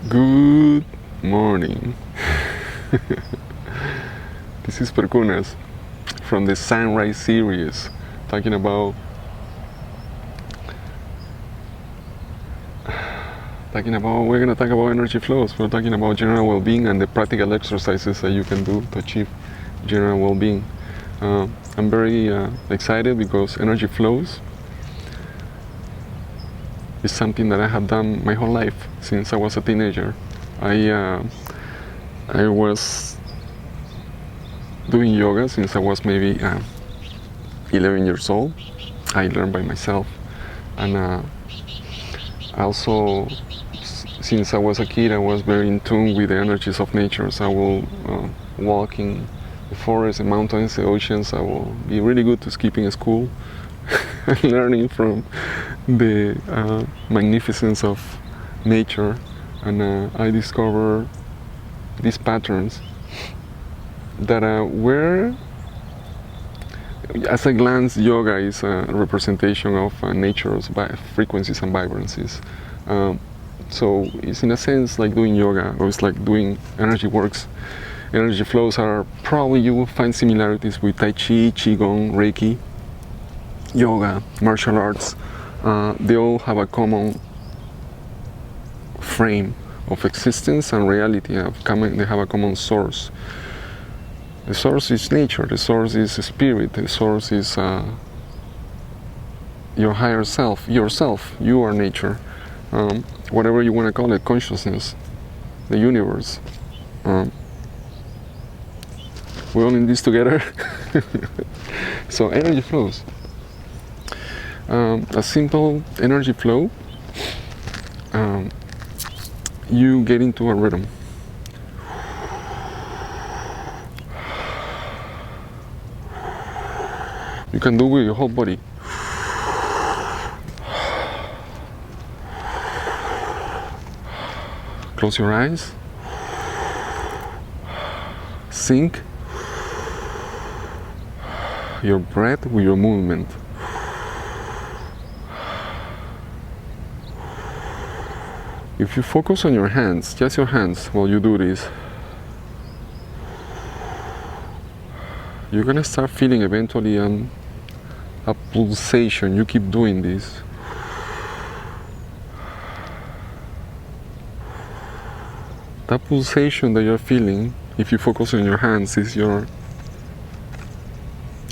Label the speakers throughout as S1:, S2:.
S1: Good morning. This is Perkunas from the Sunrise series, talking about we're gonna talk about energy flows. We're talking about general well-being and the practical exercises that you can do to achieve general well-being. I'm very excited because energy flows is something that I have done my whole life since I was a teenager. I was doing yoga since I was maybe 11 years old. I learned by myself, and also since I was a kid, I was very in tune with the energies of nature. So I will walk in the forest, the mountains, the oceans. I will be really good to skipping school and learning from the magnificence of nature. And I discovered these patterns that were, as a glance, yoga is a representation of nature's frequencies and vibrancies. So it's in a sense like doing yoga, or it's like doing energy works. Energy flows are probably, you will find similarities with Tai Chi, Qigong, Reiki, yoga, martial arts. They all have a common frame of existence and reality. They have a common source. The source is nature, the source is spirit, the source is your higher self, yourself. You are nature. Whatever you want to call it, consciousness, the universe. We're all in this together. So energy flows. A simple energy flow, you get into a rhythm. You can do it with your whole body. Close your eyes. Sync your breath with your movement. If you focus on your hands, just your hands, while you do this, you're gonna start feeling eventually a pulsation. You keep doing this. That pulsation that you're feeling, if you focus on your hands, is your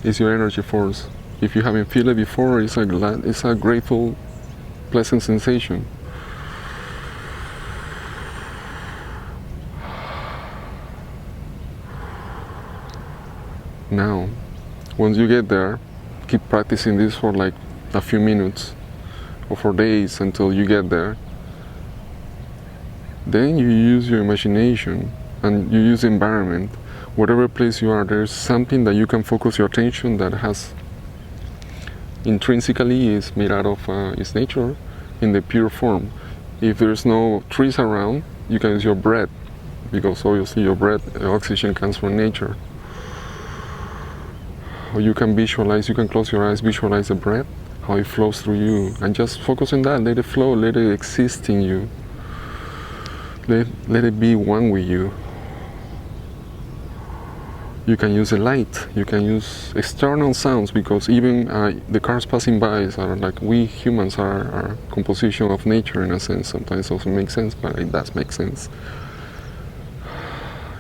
S1: energy force. If you haven't felt it before, it's a grateful, pleasant sensation. Now, once you get there, keep practicing this for like a few minutes or for days until you get there. Then you use your imagination and you use the environment. Whatever place you are, there's something that you can focus your attention that has intrinsically is made out of its nature in the pure form. If there's no trees around, you can use your breath, because obviously your breath, oxygen comes from nature. Or you can visualize, you can close your eyes, visualize the breath, how it flows through you, and just focus on that. Let it flow, let it exist in you. Let it be one with you. You can use a light, you can use external sounds, because even the cars passing by are like, we humans are composition of nature in a sense. Sometimes it doesn't make sense, but it does make sense.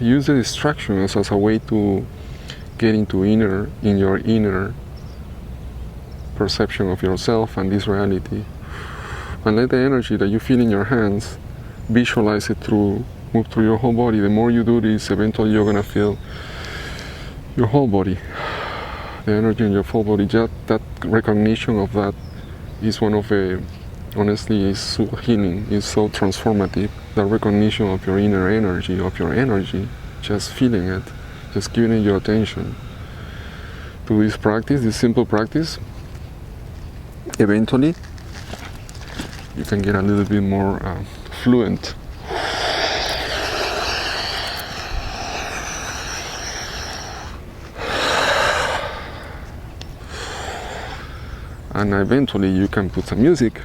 S1: Use the distractions as a way to get into your inner perception of yourself and this reality. And let the energy that you feel in your hands, visualize it move through your whole body. The more you do this, eventually you're gonna feel your whole body, the energy in your whole body. Just that recognition of that is one of honestly, is so healing, is so transformative. The recognition of your inner energy, just feeling it, just giving it your attention to this practice, this simple practice. Eventually, you can get a little bit more fluent. And eventually you can put some music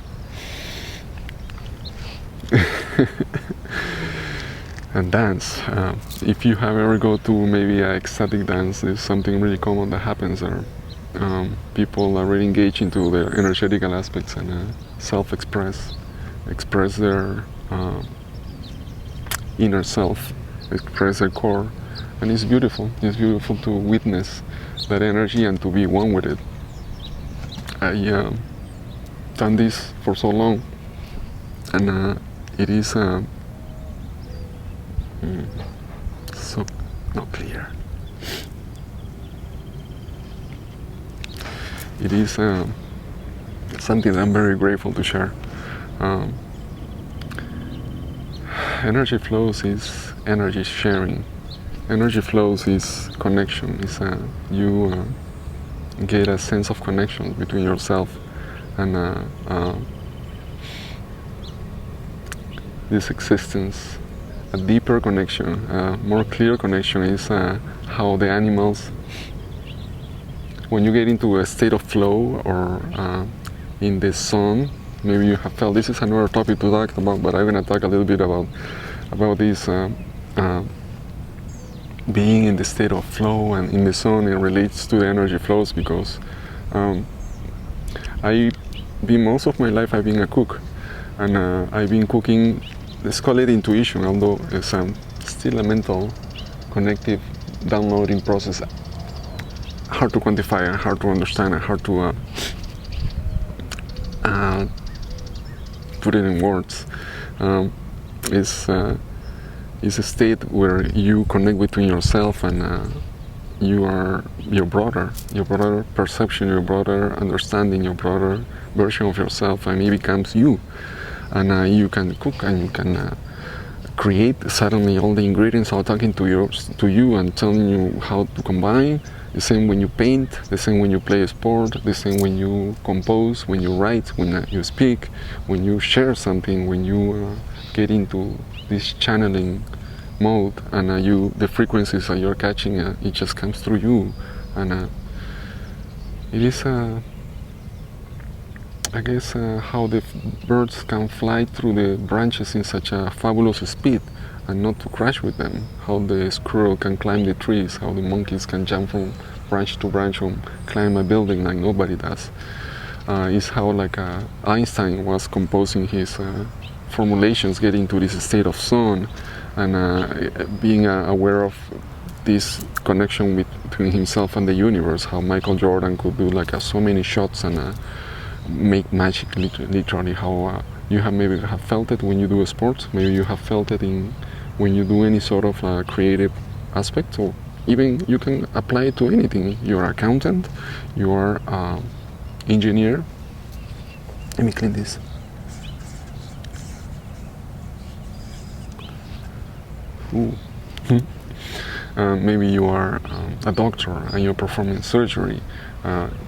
S1: and dance. If you have ever go to maybe an ecstatic dance, there's something really common that happens there. People are really engaged into their energetical aspects and self-express, express their inner self, express their core, and it's beautiful. It's beautiful to witness that energy and to be one with it. I done this for so long, and it is so not clear. It is something that I'm very grateful to share. Energy flows is energy sharing. Energy flows is connection. Is you get a sense of connection between yourself and this existence. A deeper connection, a more clear connection is how the animals, when you get into a state of flow or in the zone, maybe you have felt, this is another topic to talk about, but I'm going to talk a little bit about this being in the state of flow and in the zone. It relates to the energy flows because most of my life I've been a cook, and I've been cooking, let's call it intuition, although it's still a mental connective downloading process, hard to quantify and hard to understand and hard to put it in words. It's a state where you connect between yourself and you are your broader perception, your broader understanding, your broader version of yourself, and it becomes you. And you can cook and you can create suddenly all the ingredients are talking to you and telling you how to combine. The same when you paint, the same when you play a sport, the same when you compose, when you write, when you speak, when you share something, when you get into this channeling mode, and the frequencies that you're catching, it just comes through you, and it is I guess how the birds can fly through the branches in such a fabulous speed and not to crash with them, how the squirrel can climb the trees, how the monkeys can jump from branch to branch and climb a building like nobody does. Is how like Einstein was composing his formulations, getting to this state of zone, and being aware of this connection between himself and the universe, how Michael Jordan could do like so many shots and make magic, literally, how you have maybe have felt it when you do a sport, maybe you have felt it when you do any sort of creative aspect, or even you can apply it to anything. You're an accountant, you are engineer. Let me clean this. Maybe you are a doctor and you're performing surgery.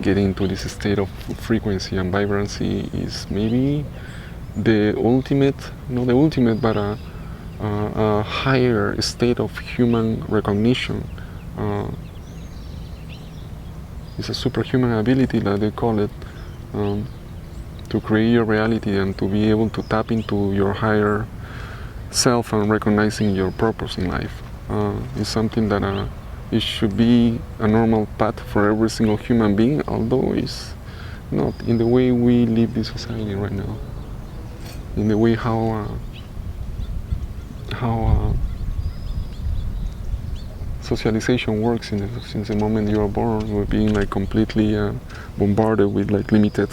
S1: Getting to this state of frequency and vibrancy is maybe the ultimate, not the ultimate, but a higher state of human recognition. It's a superhuman ability that they call it, to create your reality and to be able to tap into your higher self and recognizing your purpose in life. Is something that it should be a normal path for every single human being, although it's not in the way we live this society right now, in the way how socialization works since the moment you are born. We're being like completely bombarded with like limited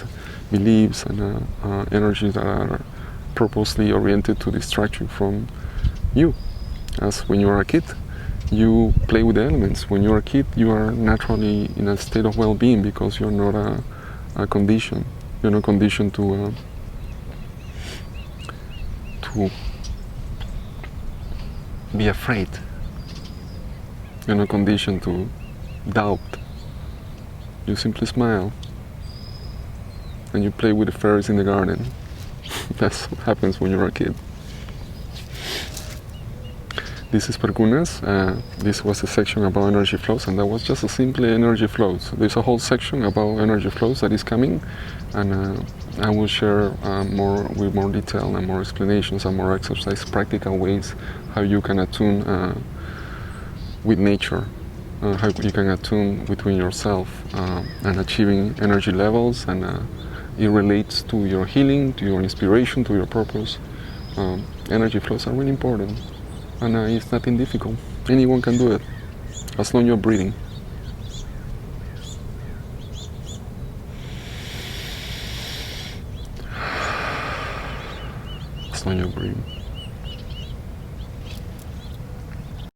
S1: beliefs and energies that are purposely oriented to distract you from you. As when you are a kid, you play with the elements. When you're a kid, you are naturally in a state of well-being because you're not a condition. You're not conditioned to be afraid. You're not conditioned to doubt. You simply smile and you play with the fairies in the garden. That's what happens when you're a kid. This is Perkunas. This was a section about energy flows, and that was just a simple energy flows. There's a whole section about energy flows that is coming, and I will share more detail and more explanations and more exercise, practical ways how you can attune with nature, how you can attune between yourself and achieving energy levels, and it relates to your healing, to your inspiration, to your purpose. Energy flows are really important, and it's nothing difficult. Anyone can do it, as long as you're breathing. As long as you're breathing.